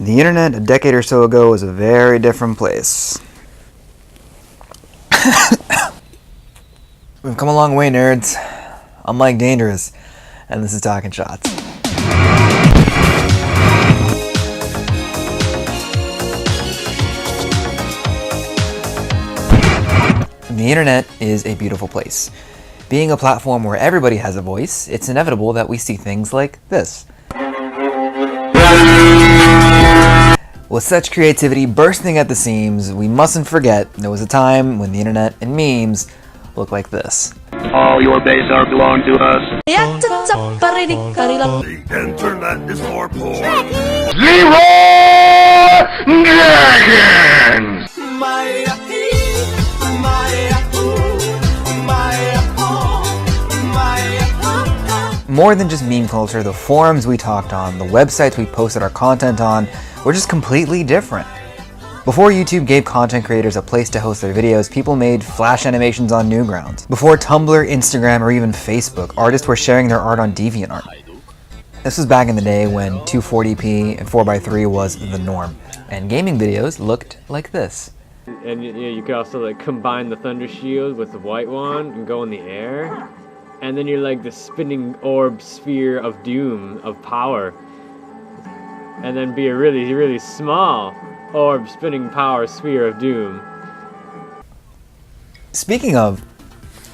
The internet a decade or so ago was a very different place. We've come a long way, nerds. I'm Mike Dangerous, and this is Talking Shots. The internet is a beautiful place. Being a platform where everybody has a voice, it's inevitable that we see things like this. With such creativity bursting at the seams, we mustn't forget there was a time when the internet and memes looked like this. All your base are belong to us. The internet is for poor. Zero Dragons! More than just meme culture, the forums we talked on, the websites we posted our content on, were just completely different. Before YouTube gave content creators a place to host their videos, people made flash animations on Newgrounds. Before Tumblr, Instagram, or even Facebook, artists were sharing their art on DeviantArt. This was back in the day when 240p and 4x3 was the norm, and gaming videos looked like this. And you could also like combine the Thunder Shield with the White Wand and go in the air. And then you're like the spinning orb sphere of doom, of power. And then be a really, really small orb spinning power sphere of doom. Speaking of,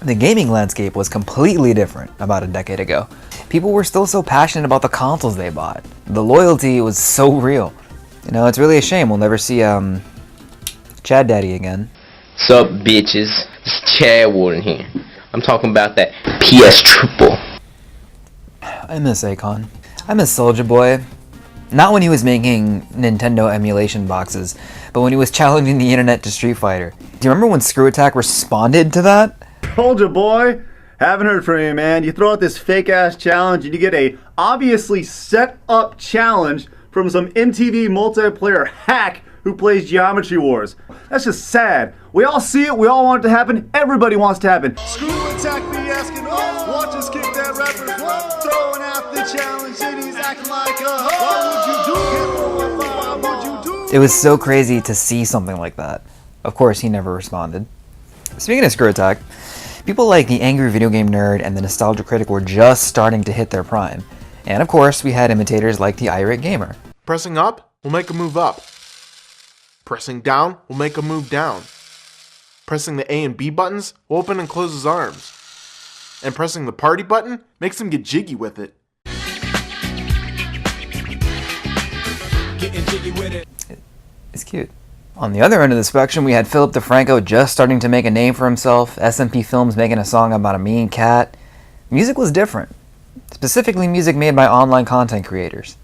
the gaming landscape was completely different about a decade ago. People were still so passionate about the consoles they bought. The loyalty was so real. You know, it's really a shame we'll never see Chad Daddy again. Sup, bitches? It's Chad Warden here. I'm talking about that PS Triple. I miss Akon. I miss Soulja Boy. Not when he was making Nintendo emulation boxes, but when he was challenging the internet to Street Fighter. Do you remember when Screw Attack responded to that? Soulja Boy, haven't heard from you, man. You throw out this fake-ass challenge and you get a obviously set-up challenge from some MTV multiplayer hack who plays Geometry Wars. That's just sad. We all see it, we all want it to happen, everybody wants it to happen. Screw Attack be asking, watch us kick that rapper, throwing out the challenge and he's acting like a why would you do? It was so crazy to see something like that. Of course, he never responded. Speaking of Screw Attack, people like the angry video game nerd and the nostalgia critic were just starting to hit their prime. And of course, we had imitators like the irate gamer. Pressing up will make a move up. Pressing down will make a move down. Pressing the A and B buttons will open and close his arms. And pressing the party button makes him get jiggy with it. Getting jiggy with it. It's cute. On the other end of the spectrum, we had Philip DeFranco just starting to make a name for himself, SMP Films making a song about a mean cat. Music was different. Specifically music made by online content creators.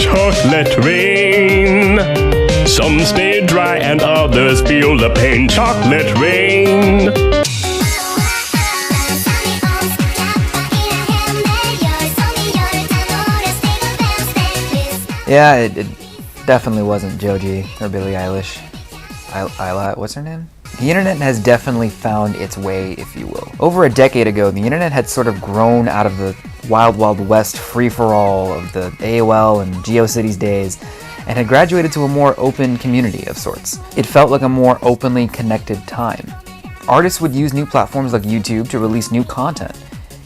Chocolate rain. Some stay dry and others feel the pain. Chocolate rain. Yeah, it definitely wasn't Joji or Billie Eilish. Isla, what's her name? The internet has definitely found its way, if you will. Over a decade ago, the internet had sort of grown out of the wild, wild west free-for-all of the AOL and GeoCities days and had graduated to a more open community of sorts. It felt like a more openly connected time. Artists would use new platforms like YouTube to release new content.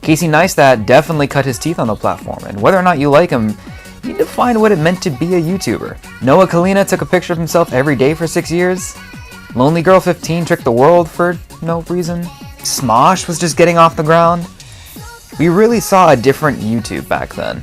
Casey Neistat definitely cut his teeth on the platform, and whether or not you like him, you need to find what it meant to be a YouTuber. Noah Kalina took a picture of himself every day for 6 years. Lonely Girl 15 tricked the world for no reason. Smosh was just getting off the ground. We really saw a different YouTube back then.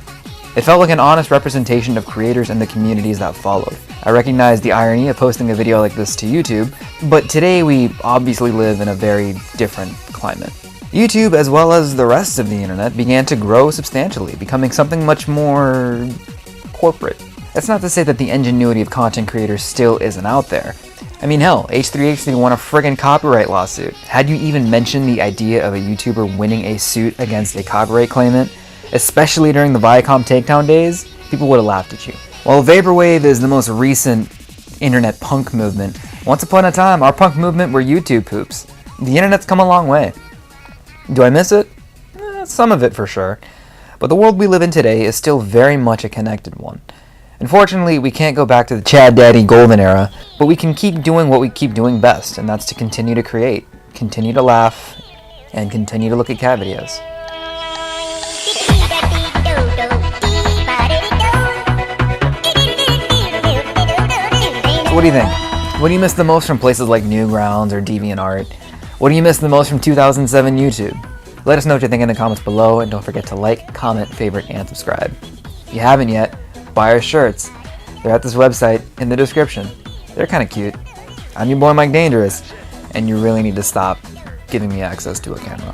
It felt like an honest representation of creators and the communities that followed. I recognize the irony of posting a video like this to YouTube, but today we obviously live in a very different climate. YouTube, as well as the rest of the internet, began to grow substantially, becoming something much more corporate. That's not to say that the ingenuity of content creators still isn't out there. I mean, hell, H3H3 won a friggin' copyright lawsuit. Had you even mentioned the idea of a YouTuber winning a suit against a copyright claimant, especially during the Viacom takedown days, people would have laughed at you. While Vaporwave is the most recent internet punk movement, once upon a time, our punk movement were YouTube poops. The internet's come a long way. Do I miss it? Some of it for sure. But the world we live in today is still very much a connected one. Unfortunately, we can't go back to the Chad Daddy golden era, but we can keep doing what we keep doing best, and that's to continue to create, continue to laugh, and continue to look at cat videos. So what do you think? What do you miss the most from places like Newgrounds or DeviantArt? What do you miss the most from 2007 YouTube? Let us know what you think in the comments below, and don't forget to like, comment, favorite, and subscribe. If you haven't yet, buy our shirts. They're at this website in the description. They're kind of cute. I'm your boy Mike Dangerous, and you really need to stop giving me access to a camera.